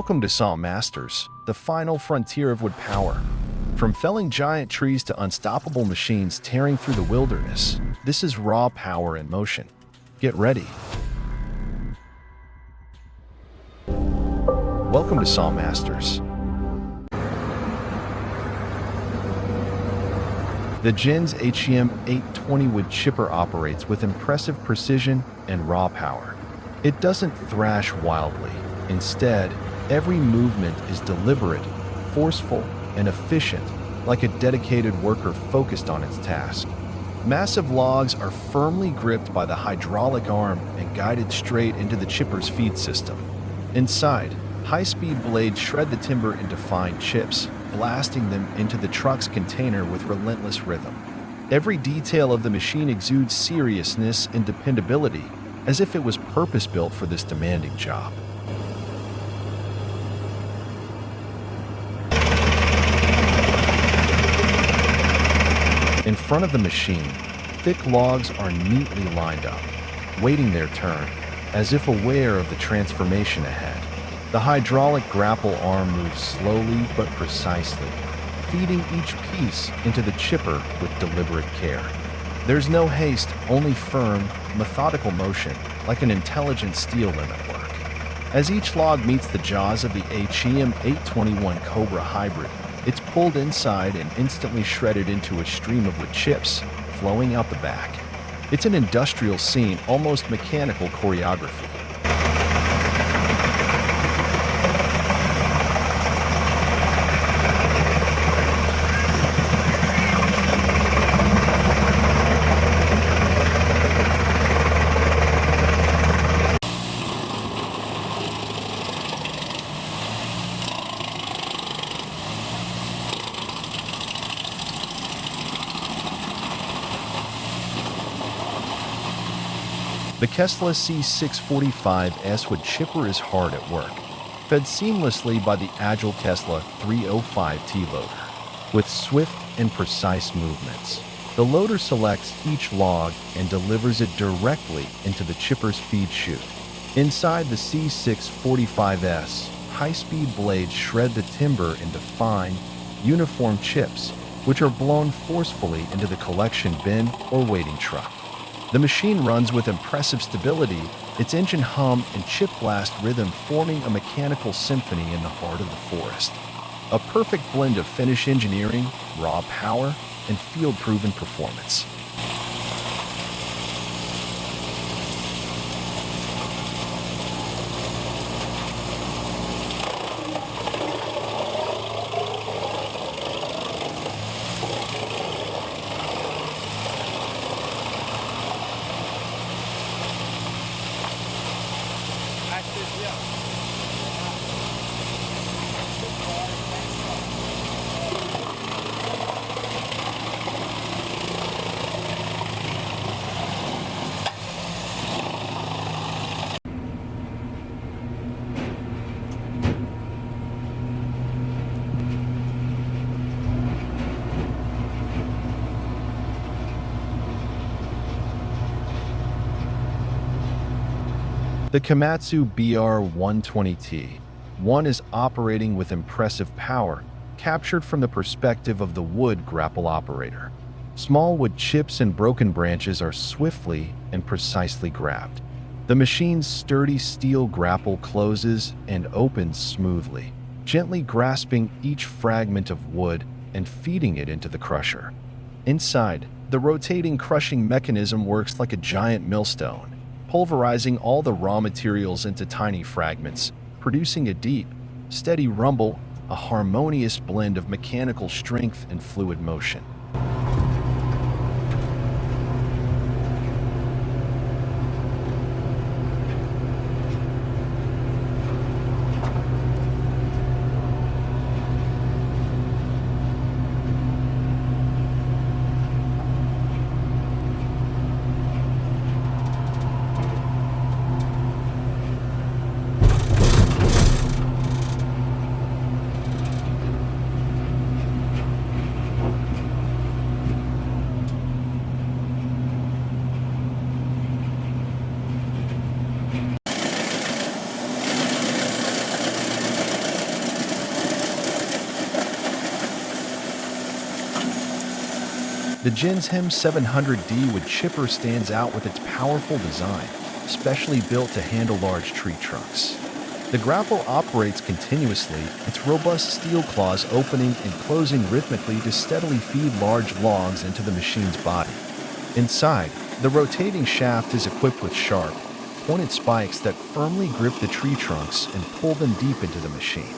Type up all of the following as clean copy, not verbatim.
Welcome to Saw Masters, the final frontier of wood power. From felling giant trees to unstoppable machines tearing through the wilderness, this is raw power in motion. Get ready. Welcome to Saw Masters. The Gen's HEM820 wood chipper operates with impressive precision and raw power. It doesn't thrash wildly. Instead, every movement is deliberate, forceful, and efficient, like a dedicated worker focused on its task. Massive logs are firmly gripped by the hydraulic arm and guided straight into the chipper's feed system. Inside, high-speed blades shred the timber into fine chips, blasting them into the truck's container with relentless rhythm. Every detail of the machine exudes seriousness and dependability, as if it was purpose-built for this demanding job. In front of the machine, thick logs are neatly lined up, waiting their turn, as if aware of the transformation ahead. The hydraulic grapple arm moves slowly but precisely, feeding each piece into the chipper with deliberate care. There's no haste, only firm, methodical motion, like an intelligent steel limit work. As each log meets the jaws of the HEM821 Cobra hybrid, it's pulled inside and instantly shredded into a stream of wood chips, flowing out the back. It's an industrial scene, almost mechanical choreography. The Kesla C645S wood chipper is hard at work, fed seamlessly by the agile Kesla 305T loader. With swift and precise movements, the loader selects each log and delivers it directly into the chipper's feed chute. Inside the C645S, high-speed blades shred the timber into fine, uniform chips, which are blown forcefully into the collection bin or waiting truck. The machine runs with impressive stability, its engine hum and chip blast rhythm forming a mechanical symphony in the heart of the forest. A perfect blend of Finnish engineering, raw power, and field-proven performance. The KOMATSU BR120T1 is operating with impressive power, captured from the perspective of the wood grapple operator. Small wood chips and broken branches are swiftly and precisely grabbed. The machine's sturdy steel grapple closes and opens smoothly, gently grasping each fragment of wood and feeding it into the crusher. Inside, the rotating crushing mechanism works like a giant millstone, pulverizing all the raw materials into tiny fragments, producing a deep, steady rumble, a harmonious blend of mechanical strength and fluid motion. The Jinshem 700D wood chipper stands out with its powerful design, specially built to handle large tree trunks. The grapple operates continuously, its robust steel claws opening and closing rhythmically to steadily feed large logs into the machine's body. Inside, the rotating shaft is equipped with sharp, pointed spikes that firmly grip the tree trunks and pull them deep into the machine.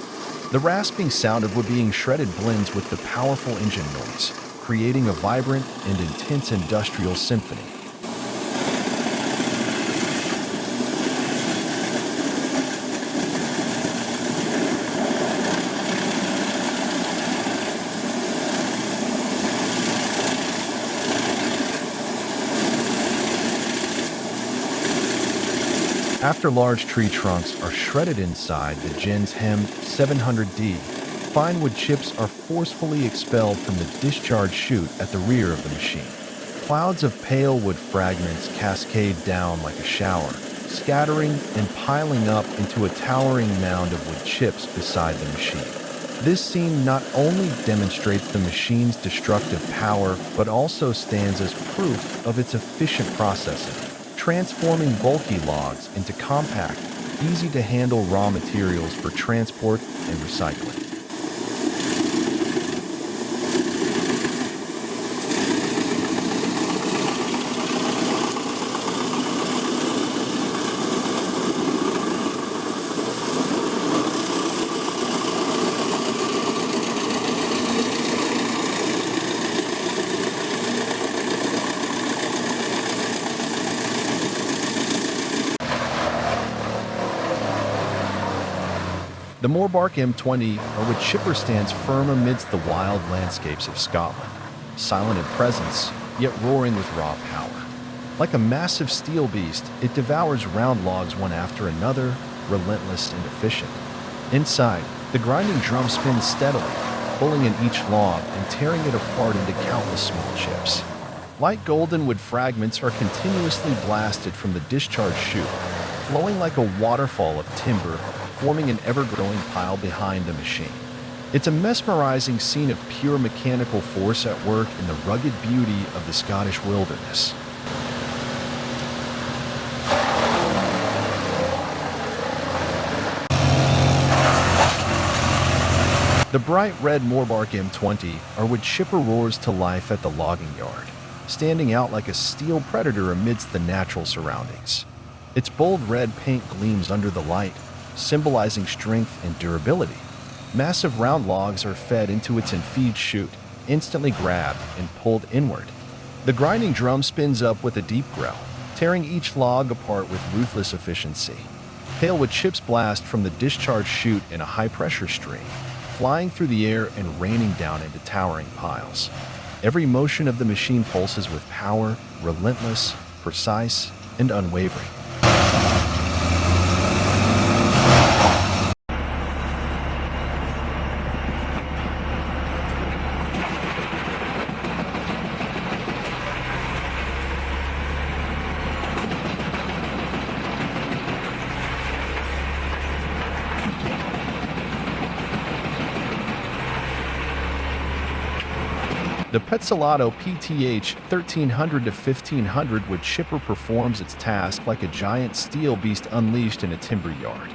The rasping sound of wood being shredded blends with the powerful engine noise, creating a vibrant and intense industrial symphony. After large tree trunks are shredded inside the Jinshem 700D, fine wood chips are forcefully expelled from the discharge chute at the rear of the machine. Clouds of pale wood fragments cascade down like a shower, scattering and piling up into a towering mound of wood chips beside the machine. This scene not only demonstrates the machine's destructive power, but also stands as proof of its efficient processing, transforming bulky logs into compact, easy-to-handle raw materials for transport and recycling. The MORBARK M20 or wood chipper stands firm amidst the wild landscapes of Scotland, silent in presence, yet roaring with raw power. Like a massive steel beast, it devours round logs one after another, relentless and efficient. Inside, the grinding drum spins steadily, pulling in each log and tearing it apart into countless small chips. Light golden wood fragments are continuously blasted from the discharge chute, flowing like a waterfall of timber, forming an ever-growing pile behind the machine. It's a mesmerizing scene of pure mechanical force at work in the rugged beauty of the Scottish wilderness. The bright red MORBARK M20 or wood chipper roars to life at the logging yard, standing out like a steel predator amidst the natural surroundings. Its bold red paint gleams under the light, symbolizing strength and durability. Massive round logs are fed into its infeed chute, instantly grabbed and pulled inward. The grinding drum spins up with a deep growl, tearing each log apart with ruthless efficiency. Pale wood chips blast from the discharge chute in a high-pressure stream, flying through the air and raining down into towering piles. Every motion of the machine pulses with power, relentless, precise, and unwavering. The PEZZOLATO PTH 1300 to 1500 wood chipper performs its task like a giant steel beast unleashed in a timber yard.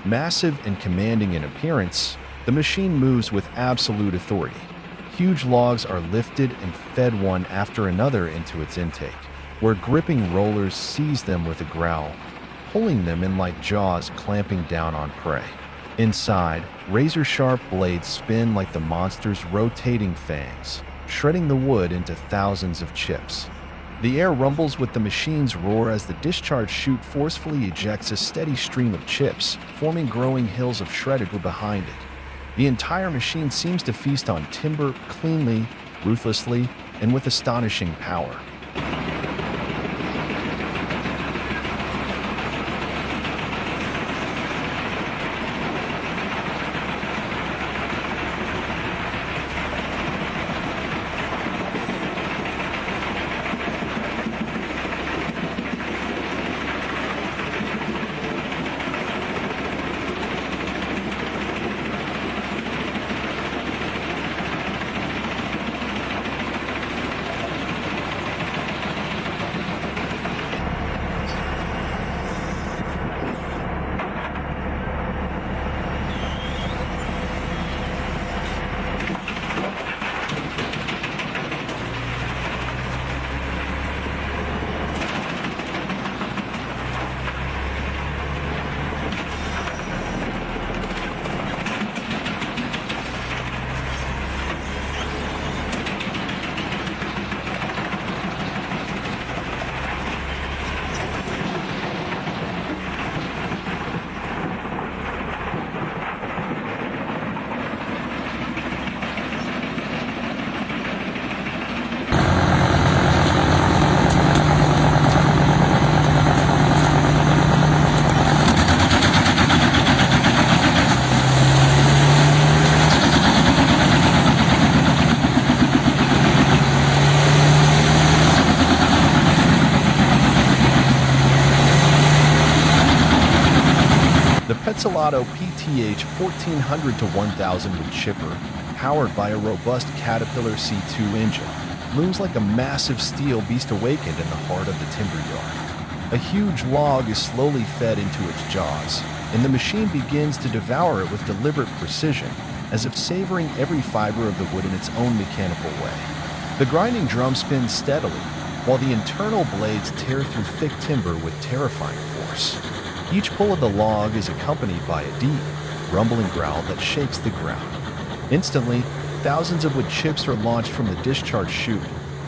Massive and commanding in appearance, the machine moves with absolute authority. Huge logs are lifted and fed one after another into its intake, where gripping rollers seize them with a growl, pulling them in like jaws clamping down on prey. Inside, razor-sharp blades spin like the monster's rotating fangs, shredding the wood into thousands of chips. The air rumbles with the machine's roar as the discharge chute forcefully ejects a steady stream of chips, forming growing hills of shredded wood behind it. The entire machine seems to feast on timber cleanly, ruthlessly, and with astonishing power. PEZZOLATO PTH 1400 to 1000 wood chipper, powered by a robust Caterpillar C2 engine, looms like a massive steel beast awakened in the heart of the timber yard. A huge log is slowly fed into its jaws, and the machine begins to devour it with deliberate precision, as if savoring every fiber of the wood in its own mechanical way. The grinding drum spins steadily, while the internal blades tear through thick timber with terrifying force. Each pull of the log is accompanied by a deep, rumbling growl that shakes the ground. Instantly, thousands of wood chips are launched from the discharge chute,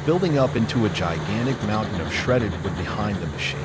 building up into a gigantic mountain of shredded wood behind the machine.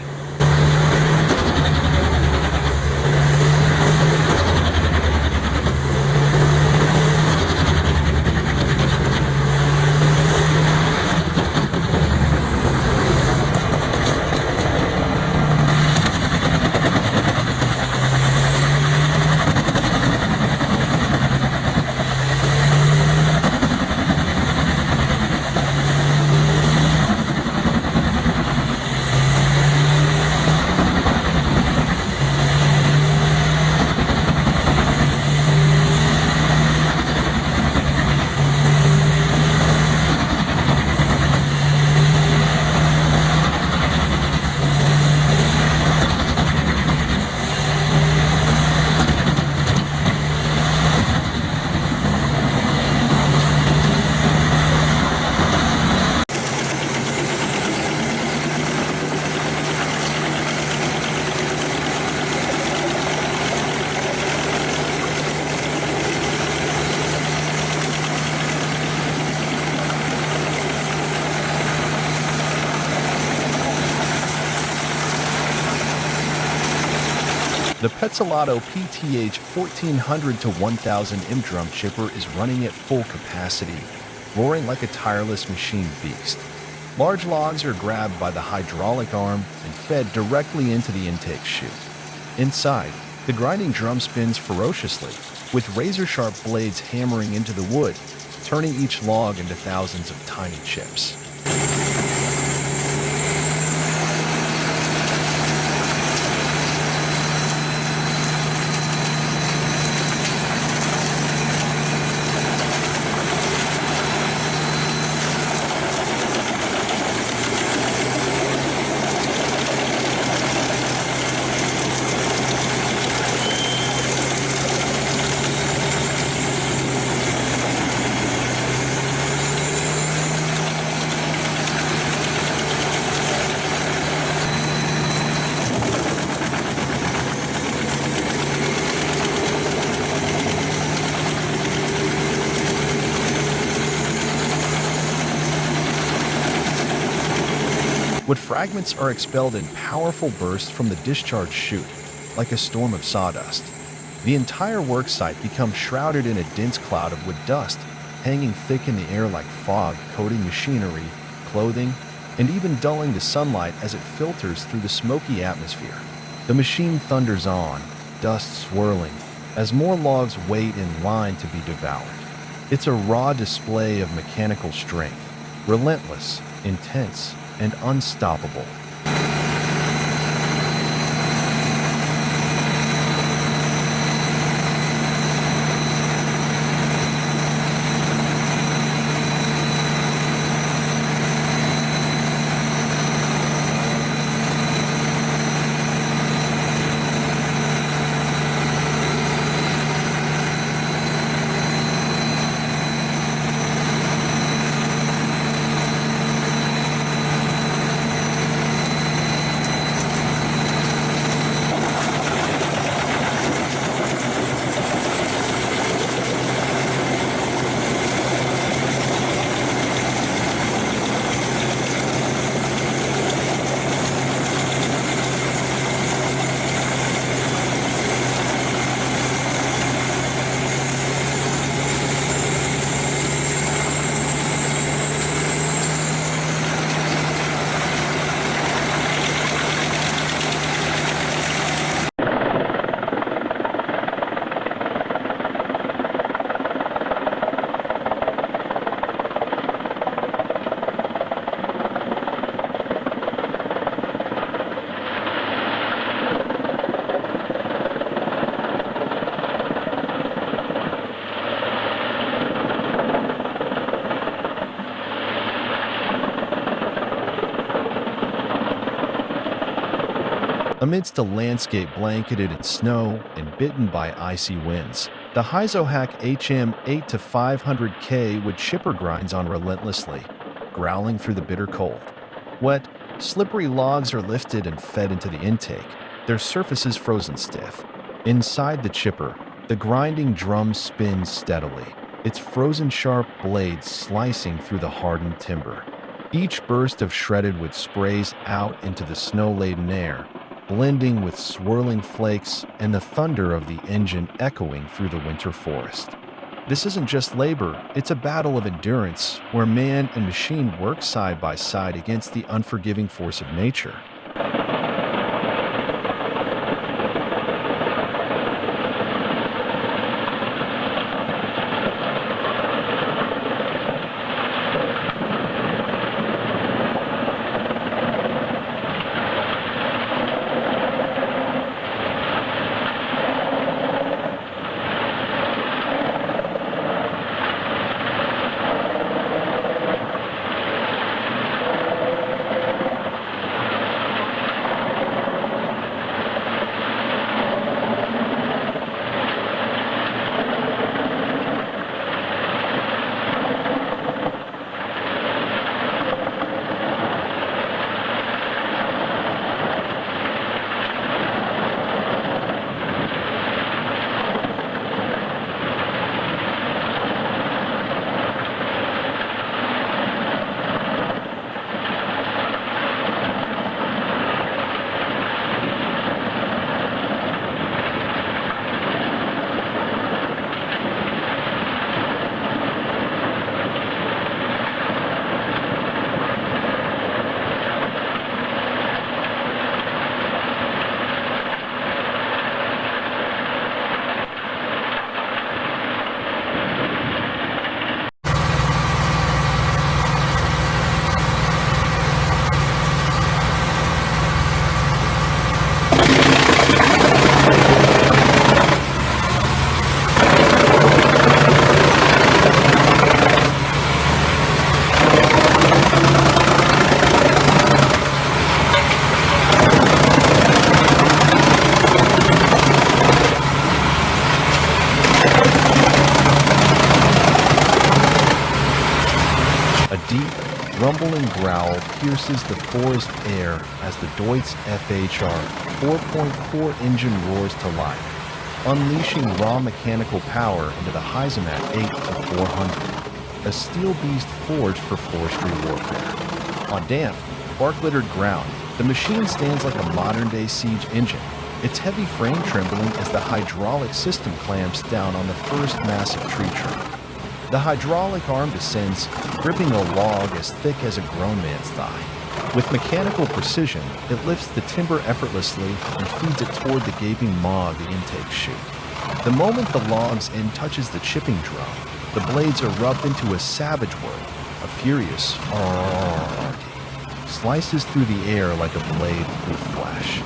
The PEZZOLATO PTH 1400 to 1000 M drum chipper is running at full capacity, roaring like a tireless machine beast. Large logs are grabbed by the hydraulic arm and fed directly into the intake chute. Inside, the grinding drum spins ferociously, with razor-sharp blades hammering into the wood, turning each log into thousands of tiny chips. Wood fragments are expelled in powerful bursts from the discharge chute, like a storm of sawdust. The entire work site becomes shrouded in a dense cloud of wood dust, hanging thick in the air like fog, coating machinery, clothing, and even dulling the sunlight as it filters through the smoky atmosphere. The machine thunders on, dust swirling, as more logs wait in line to be devoured. It's a raw display of mechanical strength, relentless, intense, and unstoppable. Amidst a landscape blanketed in snow and bitten by icy winds, the Heizohack HM 8 to 500K wood chipper grinds on relentlessly, growling through the bitter cold. Wet, slippery logs are lifted and fed into the intake, their surfaces frozen stiff. Inside the chipper, the grinding drum spins steadily, its frozen sharp blades slicing through the hardened timber. Each burst of shredded wood sprays out into the snow-laden air, blending with swirling flakes and the thunder of the engine echoing through the winter forest. This isn't just labor, it's a battle of endurance where man and machine work side by side against the unforgiving force of nature. Rumbling growl pierces the forest air as the Deutz FHR 4.4 engine roars to life, unleashing raw mechanical power into the HeavyMachinery 8 to 400, a steel beast forged for forestry warfare. On damp, bark-littered ground, the machine stands like a modern-day siege engine, its heavy frame trembling as the hydraulic system clamps down on the first massive tree trunk. The hydraulic arm descends, gripping a log as thick as a grown man's thigh. With mechanical precision, it lifts the timber effortlessly and feeds it toward the gaping maw of the intake chute. The moment the log's end touches the chipping drum, the blades erupt into a savage whirl, a furious slices through the air like a blade through flash.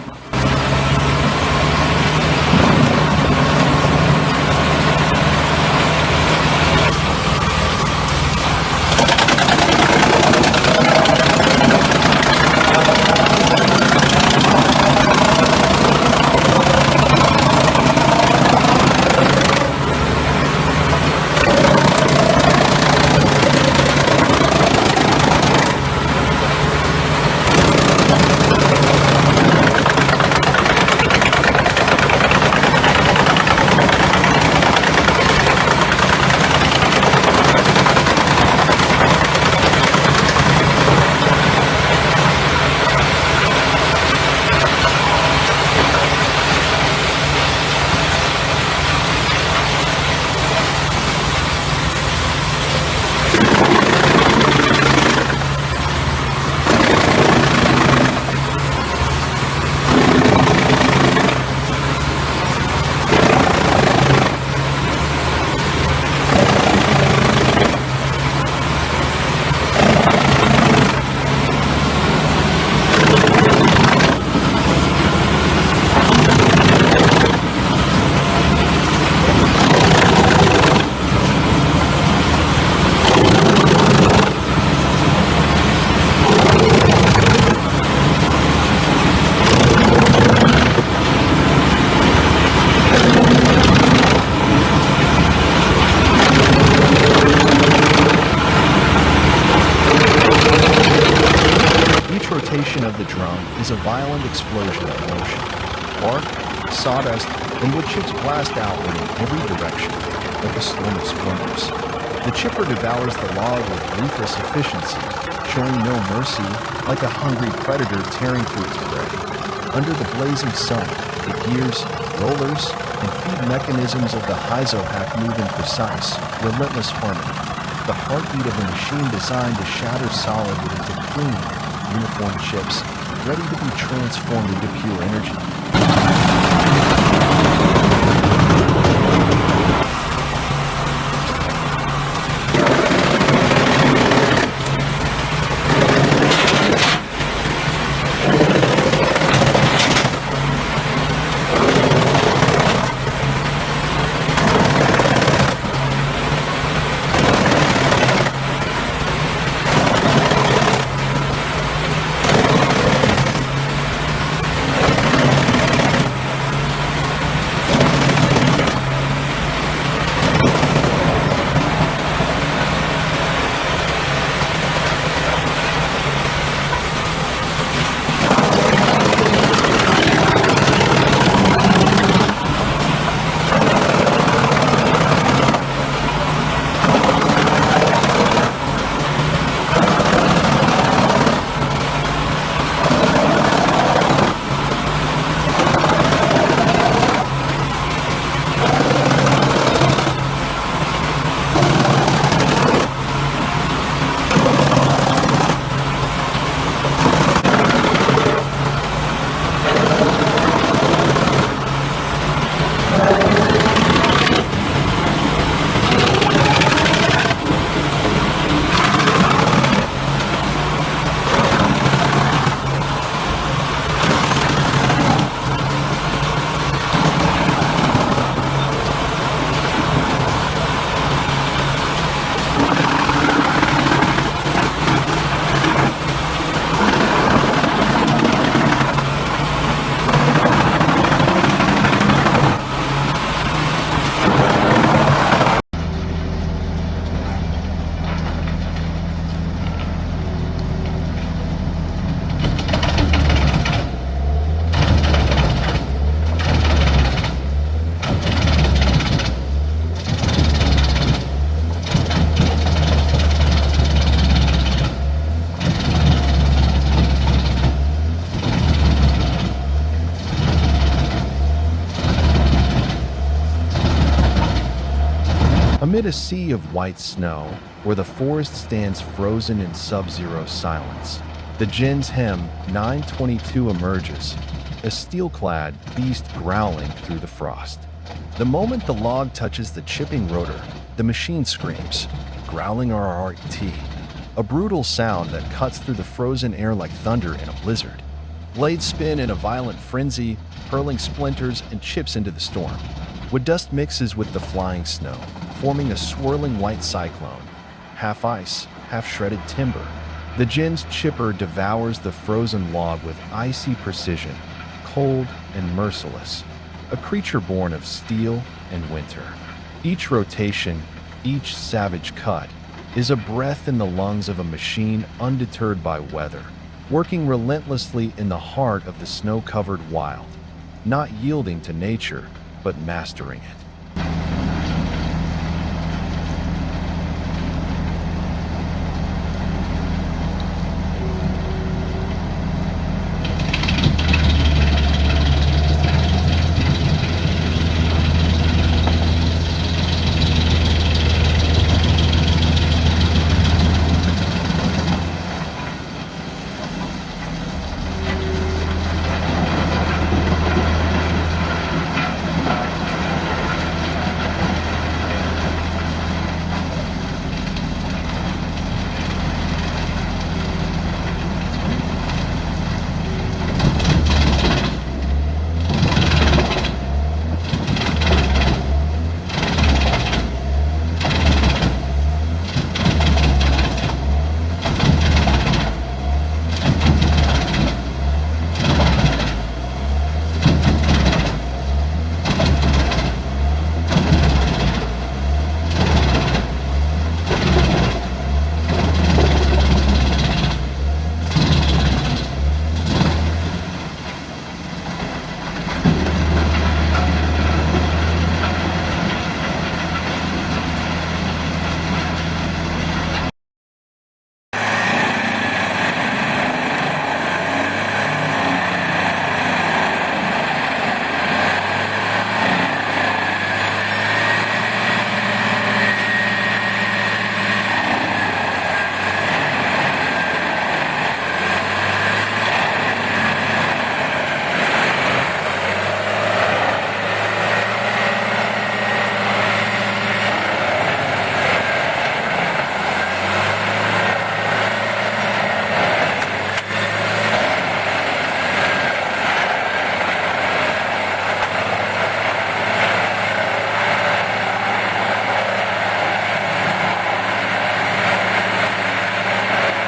explosion of motion. Bark, sawdust, and wood chips blast outward in every direction, like a storm of splinters. The chipper devours the log with ruthless efficiency, showing no mercy, like a hungry predator tearing through its prey. Under the blazing sun, the gears, rollers, and feed mechanisms of the Hack move in precise, relentless harmony, the heartbeat of a machine designed to shatter solid wood into clean, uniform chips, ready to be transformed into pure energy. Amid a sea of white snow, where the forest stands frozen in sub-zero silence, the Jin's Hem 922 emerges, a steel-clad beast growling through the frost. The moment the log touches the chipping rotor, the machine screams, growling RRT, a brutal sound that cuts through the frozen air like thunder in a blizzard. Blades spin in a violent frenzy, hurling splinters and chips into the storm. Wood dust mixes with the flying snow, forming a swirling white cyclone, half ice, half shredded timber. The Jin's chipper devours the frozen log with icy precision, cold and merciless, a creature born of steel and winter. Each rotation, each savage cut, is a breath in the lungs of a machine undeterred by weather, working relentlessly in the heart of the snow-covered wild, not yielding to nature, but mastering it.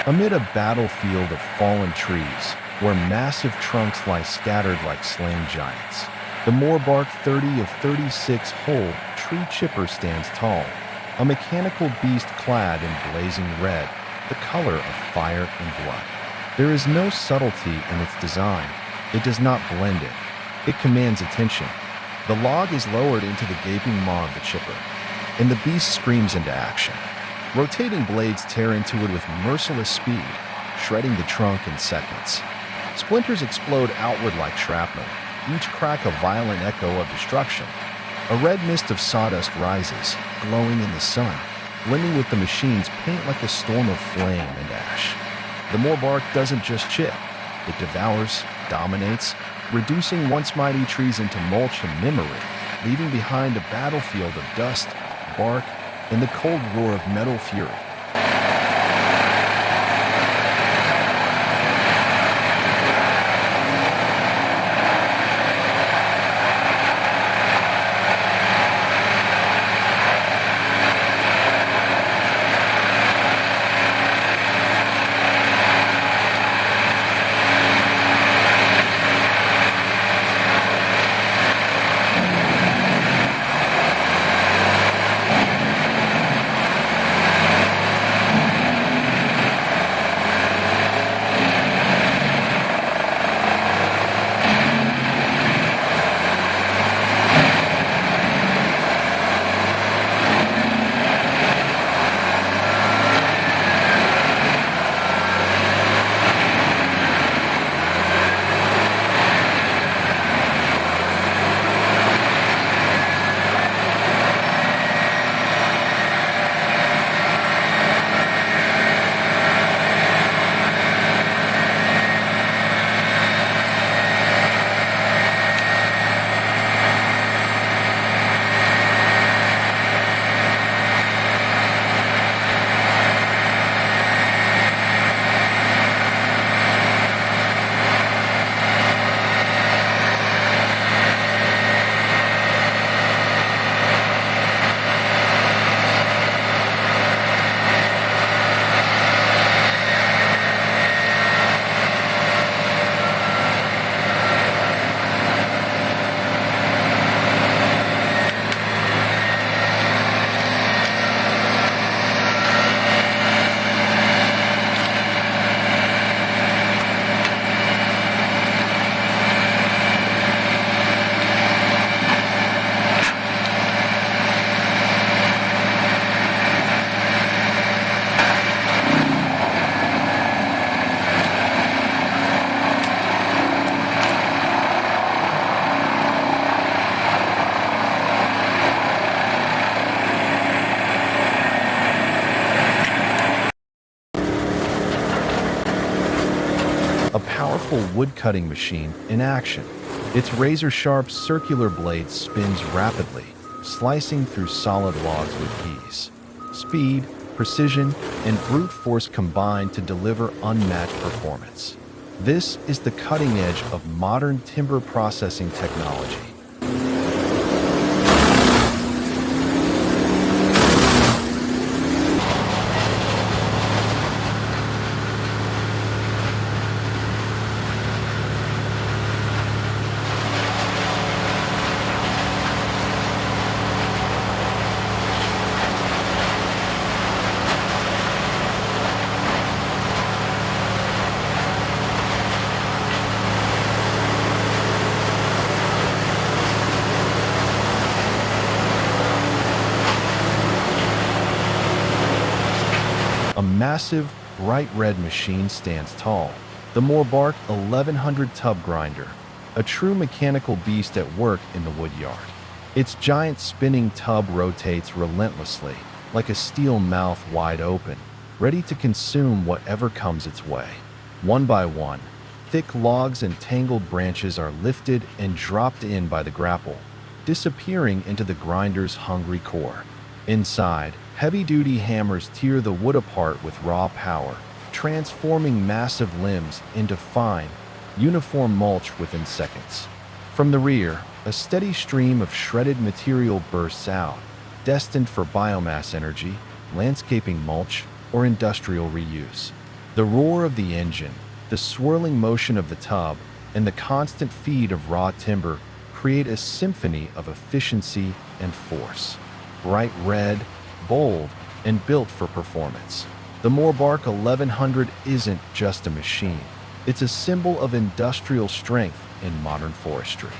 Amid a battlefield of fallen trees, where massive trunks lie scattered like slain giants, the MORBARK 30 of 36 whole tree chipper stands tall, a mechanical beast clad in blazing red, the color of fire and blood. There is no subtlety in its design. It does not blend in. It commands attention. The log is lowered into the gaping maw of the chipper, and the beast screams into action. Rotating blades tear into it with merciless speed, shredding the trunk in seconds. Splinters explode outward like shrapnel, each crack a violent echo of destruction. A red mist of sawdust rises, glowing in the sun, blending with the machine's paint like a storm of flame and ash. The MORBARK doesn't just chip. It devours, dominates, reducing once mighty trees into mulch and memory, leaving behind a battlefield of dust, bark, and the cold roar of metal fury. A powerful wood-cutting machine in action. Its razor-sharp circular blade spins rapidly, slicing through solid logs with ease. Speed, precision, and brute force combine to deliver unmatched performance. This is the cutting edge of modern timber processing technology. A massive, bright red machine stands tall, the MORBARK 1100 tub grinder, a true mechanical beast at work in the woodyard. Its giant spinning tub rotates relentlessly, like a steel mouth wide open, ready to consume whatever comes its way. One by one, thick logs and tangled branches are lifted and dropped in by the grapple, disappearing into the grinder's hungry core. Inside, heavy-duty hammers tear the wood apart with raw power, transforming massive limbs into fine, uniform mulch within seconds. From the rear, a steady stream of shredded material bursts out, destined for biomass energy, landscaping mulch, or industrial reuse. The roar of the engine, the swirling motion of the tub, and the constant feed of raw timber create a symphony of efficiency and force. Bright red, bold, and built for performance. The MORBARK 1100 isn't just a machine. It's a symbol of industrial strength in modern forestry.